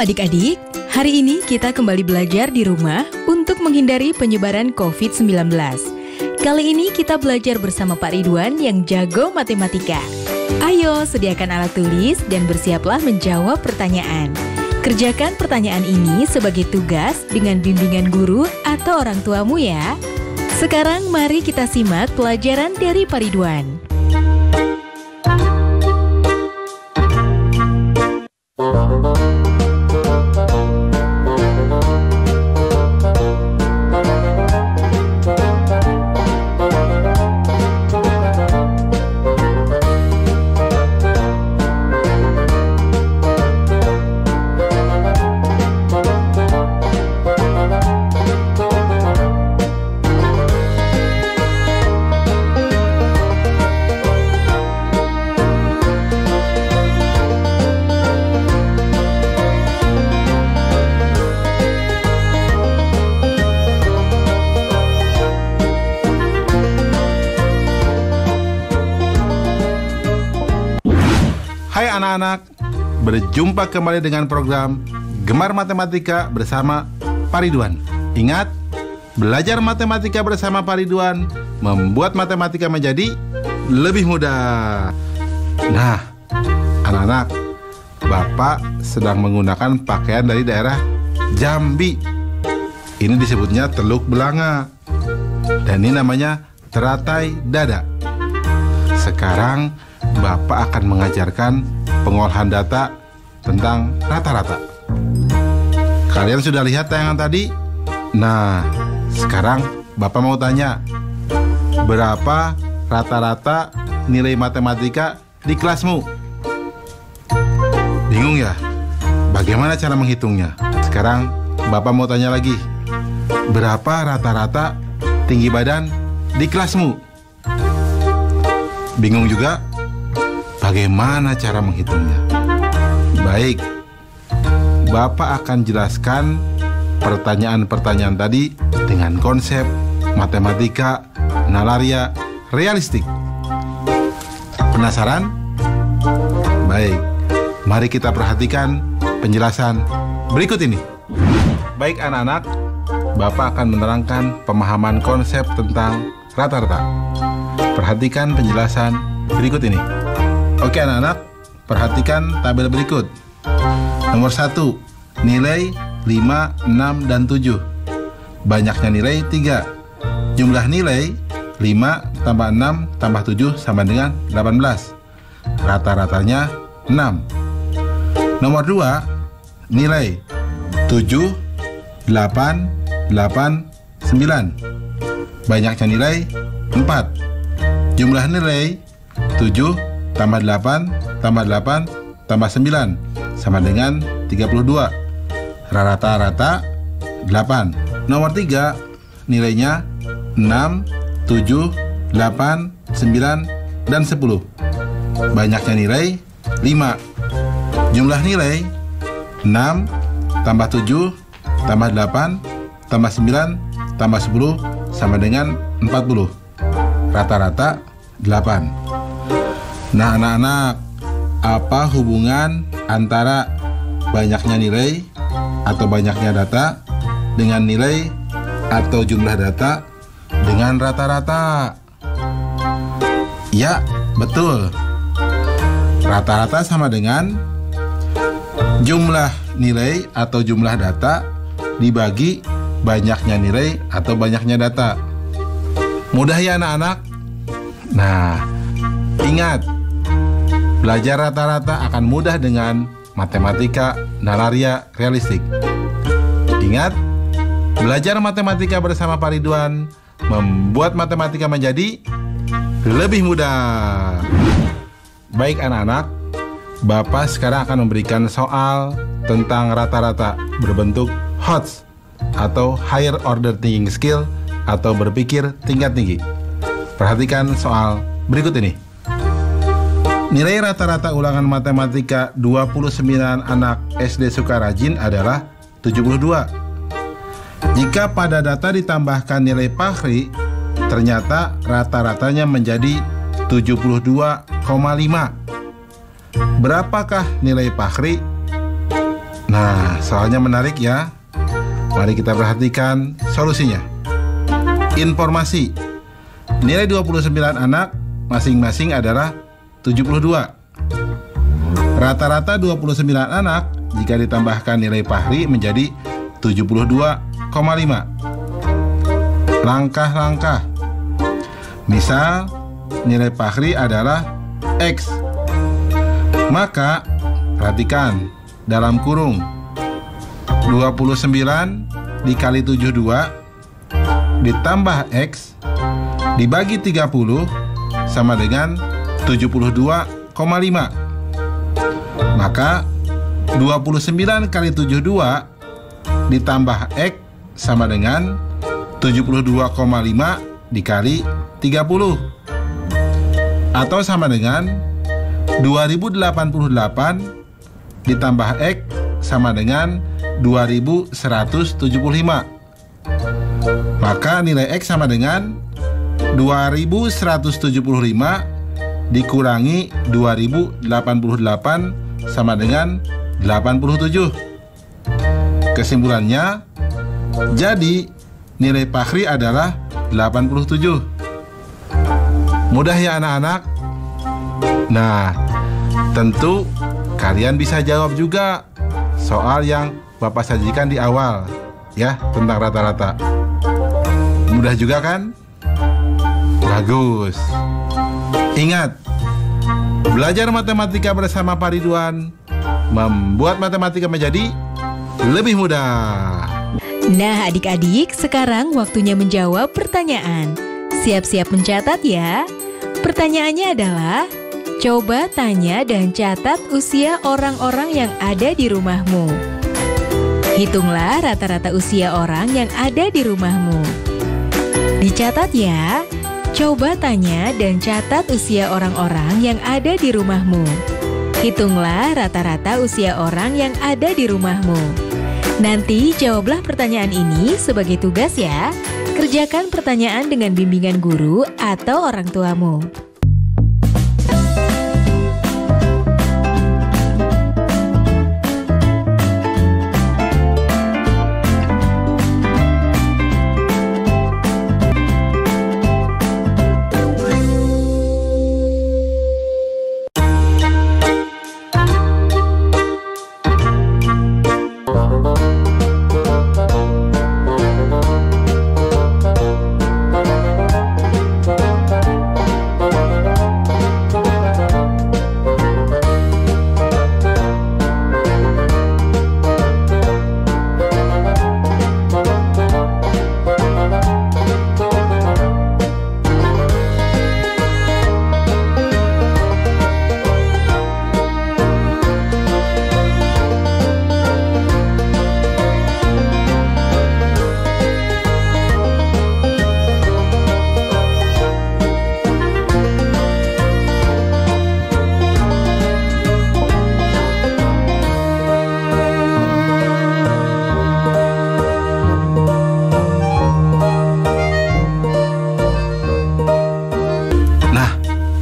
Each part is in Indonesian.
adik-adik, hari ini kita kembali belajar di rumah untuk menghindari penyebaran COVID-19. Kali ini kita belajar bersama Pak Ridwan yang jago matematika. Ayo, sediakan alat tulis dan bersiaplah menjawab pertanyaan. Kerjakan pertanyaan ini sebagai tugas dengan bimbingan guru atau orang tuamu ya. Sekarang mari kita simak pelajaran dari Pak Ridwan. Hai anak-anak, berjumpa kembali dengan program Gemar Matematika bersama Pak Ridwan. Ingat, belajar matematika bersama Pak Ridwan membuat matematika menjadi lebih mudah. Nah, anak-anak, Bapak sedang menggunakan pakaian dari daerah Jambi. Ini disebutnya teluk belanga. Dan ini namanya teratai dada. Sekarang Bapak akan mengajarkan pengolahan data tentang rata-rata. Kalian sudah lihat tayangan tadi? Nah, sekarang Bapak mau tanya, berapa rata-rata nilai matematika di kelasmu? Bingung ya? Bagaimana cara menghitungnya? Sekarang Bapak mau tanya lagi, berapa rata-rata tinggi badan di kelasmu? Bingung juga? Bagaimana cara menghitungnya? Baik, Bapak akan jelaskan pertanyaan-pertanyaan tadi dengan konsep matematika nalaria realistik. Penasaran? Baik, mari kita perhatikan penjelasan berikut ini. Baik anak-anak, Bapak akan menerangkan pemahaman konsep tentang rata-rata. Perhatikan penjelasan berikut ini. Oke anak-anak, perhatikan tabel berikut. Nomor 1, nilai 5, 6, dan 7. Banyaknya nilai 3. Jumlah nilai 5 tambah 6 tambah 7 sama dengan 18. Rata-ratanya 6. Nomor 2, nilai 7, 8, 8, 9. Banyaknya nilai 4. Jumlah nilai 7 tambah 8, tambah 8, tambah 9, sama dengan 32. Rata-rata 8. Nomor 3, nilainya 6, 7, 8, 9, dan 10. Banyaknya nilai 5. Jumlah nilai 6, tambah 7, tambah 8, tambah 9, tambah 10, sama dengan 40. Rata-rata 8. Nah anak-anak, apa hubungan antara banyaknya nilai atau banyaknya data dengan nilai atau jumlah data dengan rata-rata? Ya, betul. Rata-rata sama dengan jumlah nilai atau jumlah data dibagi banyaknya nilai atau banyaknya data. Mudah ya anak-anak? Nah, ingat, belajar rata-rata akan mudah dengan matematika nalaria realistik. Ingat, belajar matematika bersama Pak Ridwan membuat matematika menjadi lebih mudah. Baik anak-anak, Bapak sekarang akan memberikan soal tentang rata-rata berbentuk HOTS atau Higher Order Thinking Skill atau berpikir tingkat tinggi. Perhatikan soal berikut ini. Nilai rata-rata ulangan matematika 29 anak SD Sukarajin adalah 72. Jika pada data ditambahkan nilai Fahri, ternyata rata-ratanya menjadi 72,5. Berapakah nilai Fahri? Nah, soalnya menarik ya. Mari kita perhatikan solusinya. Informasi. Nilai 29 anak masing-masing adalah 72. Rata-rata 29 anak jika ditambahkan nilai Fahri menjadi 72,5. Langkah-langkah. Misal, nilai Fahri adalah X. Maka, perhatikan dalam kurung 29 dikali 72 ditambah X dibagi 30 sama dengan 72,5. Maka 29 kali 72 ditambah X sama dengan 72,5 dikali 30, atau sama dengan 2088 ditambah X sama dengan 2175. Maka nilai X sama dengan 2175 dikurangi 2088 sama dengan 87. Kesimpulannya, jadi nilai Fahri adalah 87. Mudah ya anak-anak? Nah, tentu kalian bisa jawab juga soal yang Bapak sajikan di awal ya, tentang rata-rata. Mudah juga kan? Bagus. Ingat, belajar matematika bersama Pak Ridwan membuat matematika menjadi lebih mudah. Nah adik-adik, sekarang waktunya menjawab pertanyaan. Siap-siap mencatat ya. Pertanyaannya adalah, coba tanya dan catat usia orang-orang yang ada di rumahmu. Hitunglah rata-rata usia orang yang ada di rumahmu. Dicatat ya. Coba tanya dan catat usia orang-orang yang ada di rumahmu. Hitunglah rata-rata usia orang yang ada di rumahmu. Nanti jawablah pertanyaan ini sebagai tugas ya. Kerjakan pertanyaan dengan bimbingan guru atau orang tuamu.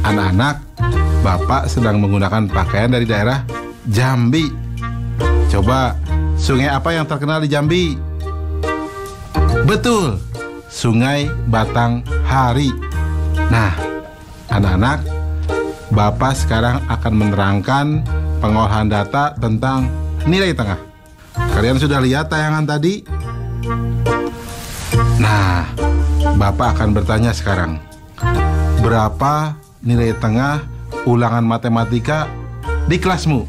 Anak-anak, Bapak sedang menggunakan pakaian dari daerah Jambi. Coba, sungai apa yang terkenal di Jambi? Betul, Sungai Batanghari. Nah, anak-anak, Bapak sekarang akan menerangkan pengolahan data tentang nilai tengah. Kalian sudah lihat tayangan tadi? Nah, Bapak akan bertanya sekarang, berapa nilai tengah ulangan matematika di kelasmu?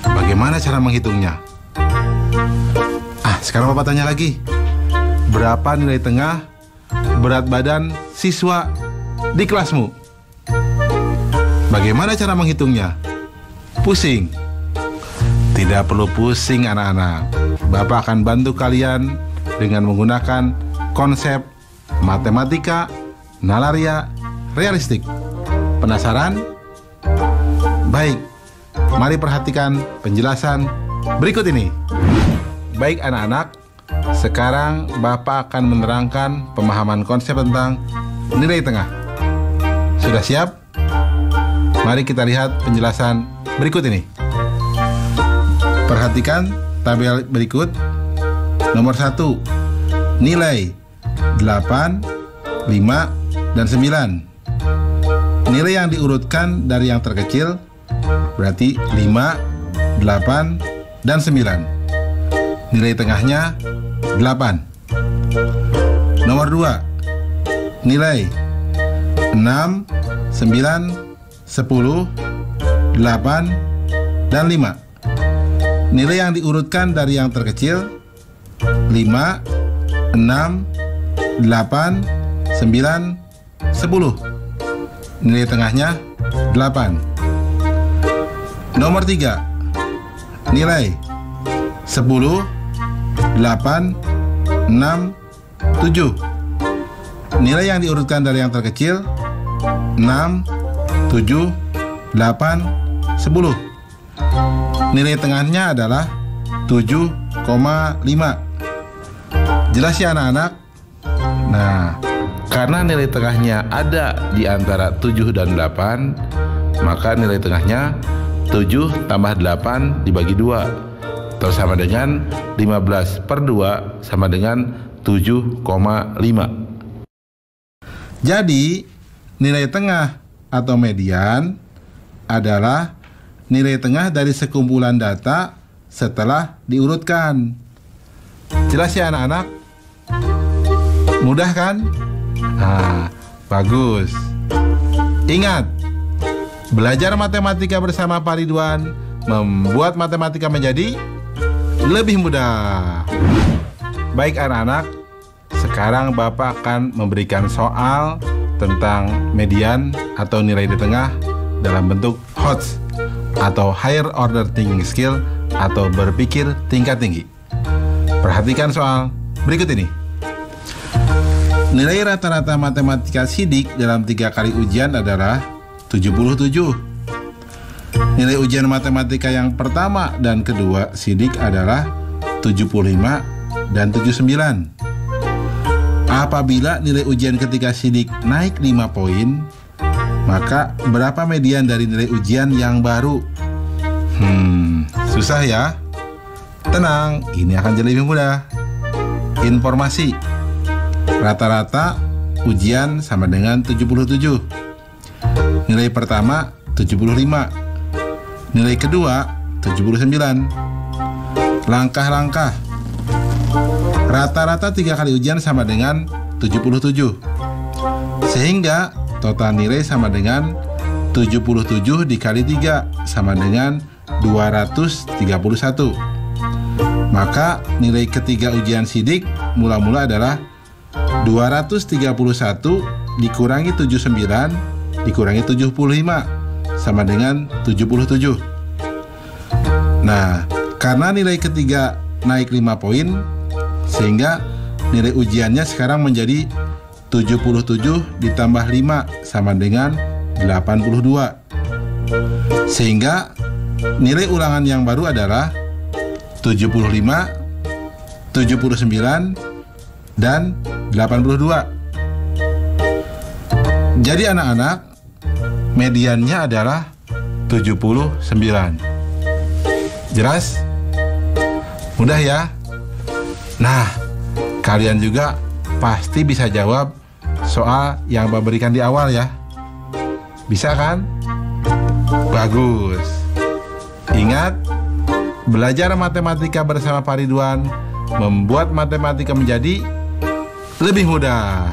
Bagaimana cara menghitungnya? Sekarang Bapak tanya lagi, berapa nilai tengah berat badan siswa di kelasmu? Bagaimana cara menghitungnya? Pusing? Tidak perlu pusing anak-anak. Bapak akan bantu kalian dengan menggunakan konsep matematika nalaria realistik. Penasaran? Baik, mari perhatikan penjelasan berikut ini. Baik anak-anak, sekarang Bapak akan menerangkan pemahaman konsep tentang nilai tengah. Sudah siap? Mari kita lihat penjelasan berikut ini. Perhatikan tabel berikut. Nomor 1, nilai 8, 5, dan 9. Nilai yang diurutkan dari yang terkecil berarti 5, 8, dan 9. Nilai tengahnya 8. Nomor 2, nilai 6, 9, 10, 8, dan 5. Nilai yang diurutkan dari yang terkecil 5, 6, 8, 9, 10. Nilai tengahnya 8. Nomor 3, nilai 10, 8, 6, 7. Nilai yang diurutkan dari yang terkecil 6, 7, 8, 10. Nilai tengahnya adalah 7,5. Jelas ya anak-anak? Nah, karena nilai tengahnya ada di antara 7 dan 8, maka nilai tengahnya 7 tambah 8 dibagi 2, terus sama dengan 15/2 sama dengan 7,5. Jadi, nilai tengah atau median adalah nilai tengah dari sekumpulan data setelah diurutkan. Jelas ya anak-anak? Mudah kan? Nah, bagus. Ingat, belajar matematika bersama Pak Ridwan membuat matematika menjadi lebih mudah. Baik anak-anak, sekarang Bapak akan memberikan soal tentang median atau nilai di tengah dalam bentuk HOTS atau Higher Order Thinking Skill atau berpikir tingkat tinggi. Perhatikan soal berikut ini. Nilai rata-rata matematika sidik dalam 3 kali ujian adalah 77. Nilai ujian matematika yang pertama dan kedua sidik adalah 75 dan 79. Apabila nilai ujian ketika sidik naik 5 poin, maka berapa median dari nilai ujian yang baru? Susah ya? Tenang, ini akan jadi lebih mudah. Informasi. Rata-rata ujian sama dengan 77. Nilai pertama 75. Nilai kedua 79. Langkah-langkah. Rata-rata 3 kali ujian sama dengan 77. Sehingga total nilai sama dengan 77 dikali 3 sama dengan 231. Maka nilai ketiga ujian sidik mula-mula adalah 231 dikurangi 79 dikurangi 75 sama dengan 77. Nah, karena nilai ketiga naik 5 poin, sehingga nilai ujiannya sekarang menjadi 77 ditambah 5 sama dengan 82. Sehingga nilai ulangan yang baru adalah 75, 79, dan 82. Jadi anak-anak, mediannya adalah 79. Jelas? Mudah ya? Nah, kalian juga pasti bisa jawab soal yang Bapak berikan di awal ya. Bisa kan? Bagus. Ingat, belajar matematika bersama Pak Ridwan membuat matematika menjadi lebih mudah.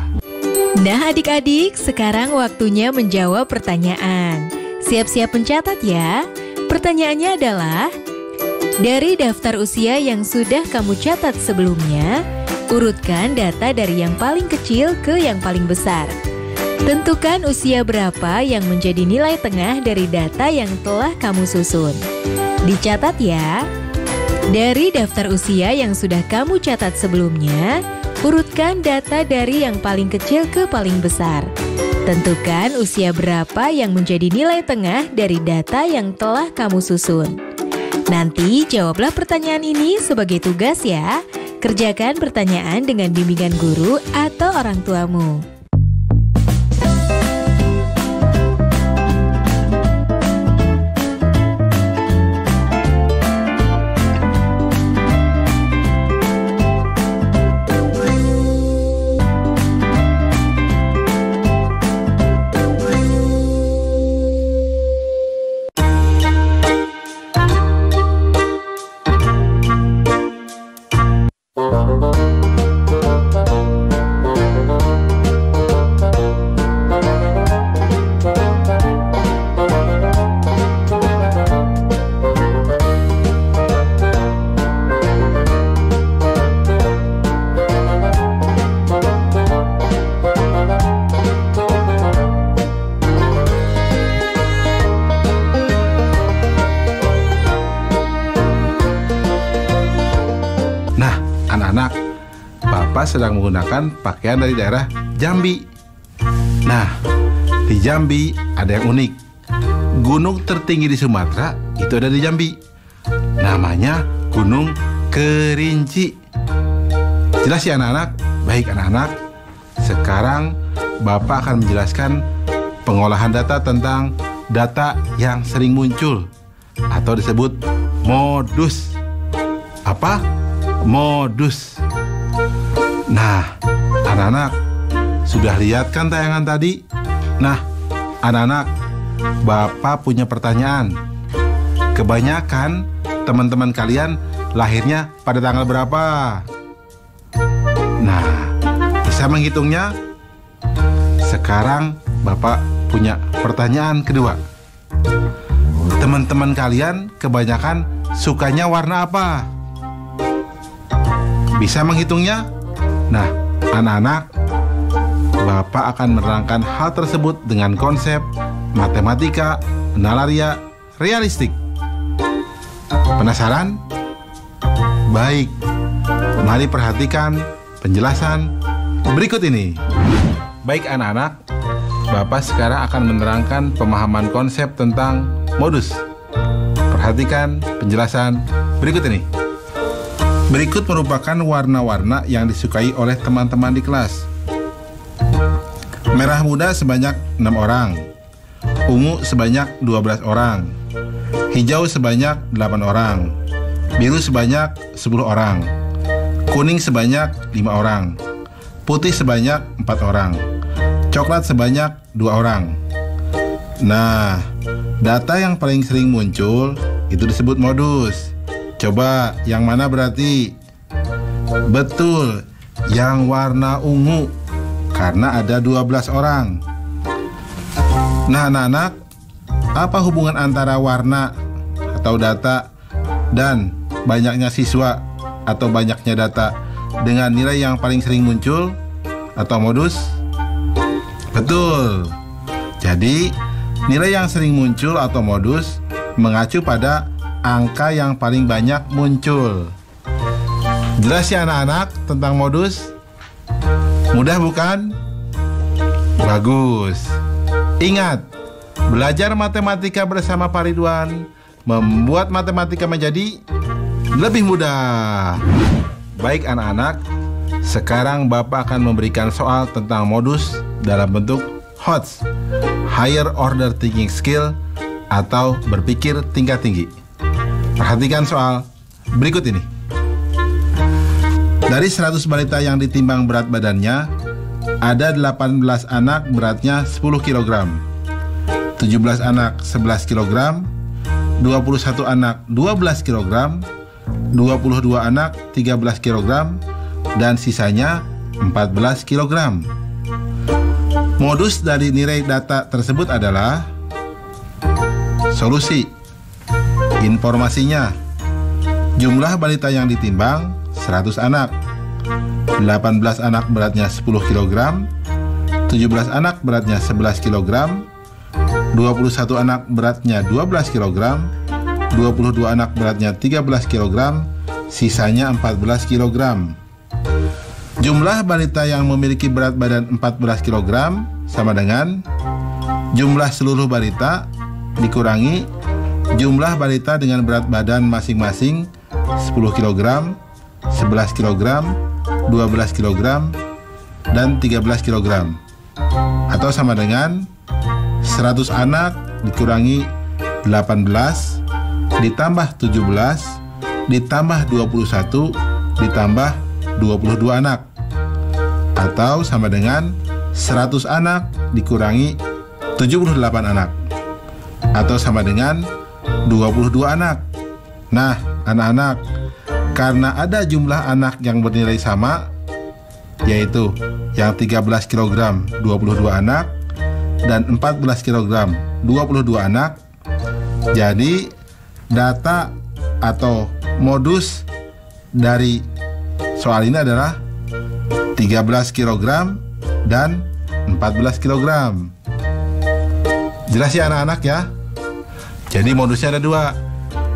Nah adik-adik, sekarang waktunya menjawab pertanyaan. Siap-siap mencatat ya. Pertanyaannya adalah, dari daftar usia yang sudah kamu catat sebelumnya, urutkan data dari yang paling kecil ke yang paling besar. Tentukan usia berapa yang menjadi nilai tengah dari data yang telah kamu susun. Dicatat ya. Dari daftar usia yang sudah kamu catat sebelumnya, urutkan data dari yang paling kecil ke paling besar. Tentukan usia berapa yang menjadi nilai tengah dari data yang telah kamu susun. Nanti jawablah pertanyaan ini sebagai tugas ya. Kerjakan pertanyaan dengan bimbingan guru atau orang tuamu. anak-anak, Bapak sedang menggunakan pakaian dari daerah Jambi. Nah, di Jambi ada yang unik. Gunung tertinggi di Sumatera itu ada di Jambi. Namanya Gunung Kerinci. Jelas ya anak-anak? Baik anak-anak, sekarang Bapak akan menjelaskan pengolahan data tentang data yang sering muncul atau disebut modus. Apa? Modus. Nah, anak-anak sudah lihat kan tayangan tadi? Nah, anak-anak, Bapak punya pertanyaan. Kebanyakan teman-teman kalian lahirnya pada tanggal berapa? Nah, bisa menghitungnya? Sekarang Bapak punya pertanyaan kedua. Teman-teman kalian kebanyakan sukanya warna apa? Bisa menghitungnya? Nah, anak-anak, Bapak akan menerangkan hal tersebut dengan konsep matematika, nalaria, realistik. Penasaran? Baik, mari perhatikan penjelasan berikut ini. Baik anak-anak, Bapak sekarang akan menerangkan pemahaman konsep tentang modus. Perhatikan penjelasan berikut ini. Berikut merupakan warna-warna yang disukai oleh teman-teman di kelas. Merah muda sebanyak 6 orang, ungu sebanyak 12 orang, hijau sebanyak 8 orang, biru sebanyak 10 orang, kuning sebanyak 5 orang, putih sebanyak 4 orang, coklat sebanyak 2 orang. Nah, data yang paling sering muncul itu disebut modus. Coba yang mana berarti? Betul, yang warna ungu, karena ada 12 orang. Nah anak-anak, apa hubungan antara warna atau data dan banyaknya siswa atau banyaknya data dengan nilai yang paling sering muncul atau modus? Betul. Jadi, nilai yang sering muncul atau modus mengacu pada angka yang paling banyak muncul. Jelas ya anak-anak tentang modus? Mudah bukan? Bagus. Ingat, belajar matematika bersama Pak Ridwan membuat matematika menjadi lebih mudah. Baik anak-anak, sekarang Bapak akan memberikan soal tentang modus dalam bentuk HOTS, Higher Order Thinking Skill, atau berpikir tingkat tinggi. Perhatikan soal berikut ini. Dari 100 balita yang ditimbang berat badannya, ada 18 anak beratnya 10 kg, 17 anak 11 kg, 21 anak 12 kg, 22 anak 13 kg, dan sisanya 14 kg. Modus dari nilai data tersebut adalah solusi. Informasinya, jumlah balita yang ditimbang 100 anak, 18 anak beratnya 10 kg, 17 anak beratnya 11 kg, 21 anak beratnya 12 kg, 22 anak beratnya 13 kg, sisanya 14 kg. Jumlah balita yang memiliki berat badan 14 kg sama dengan jumlah seluruh balita dikurangi jumlah balita dengan berat badan masing-masing 10 kg, 11 kg, 12 kg, dan 13 kg. Atau sama dengan 100 anak dikurangi 18 ditambah 17 ditambah 21 ditambah 22 anak. Atau sama dengan 100 anak dikurangi 78 anak. Atau sama dengan 22 anak. Nah, anak-anak, karena ada jumlah anak yang bernilai sama, yaitu yang 13 kg 22 anak dan 14 kg 22 anak, jadi data atau modus dari soal ini adalah 13 kg dan 14 kg. Jelas ya anak-anak ya? Jadi modusnya ada dua,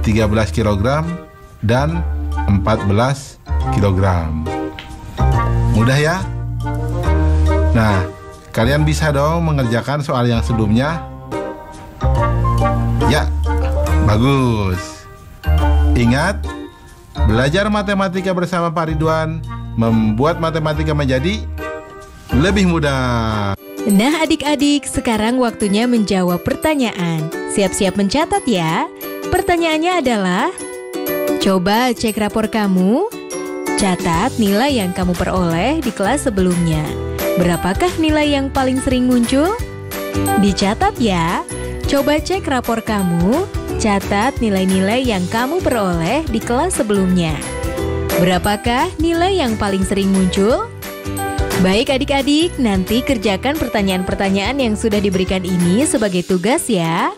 13 kg dan 14 kilogram. Mudah ya? Nah, kalian bisa dong mengerjakan soal yang sebelumnya? Ya, bagus. Ingat, belajar matematika bersama Pak Ridwan membuat matematika menjadi lebih mudah. Nah adik-adik, sekarang waktunya menjawab pertanyaan. Siap-siap mencatat ya. Pertanyaannya adalah, coba cek rapor kamu. Catat nilai yang kamu peroleh di kelas sebelumnya. Berapakah nilai yang paling sering muncul? Dicatat ya. Coba cek rapor kamu. Catat nilai-nilai yang kamu peroleh di kelas sebelumnya. Berapakah nilai yang paling sering muncul? Baik adik-adik, nanti kerjakan pertanyaan-pertanyaan yang sudah diberikan ini sebagai tugas ya.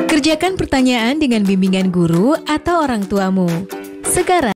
Kerjakan pertanyaan dengan bimbingan guru atau orang tuamu. Sekarang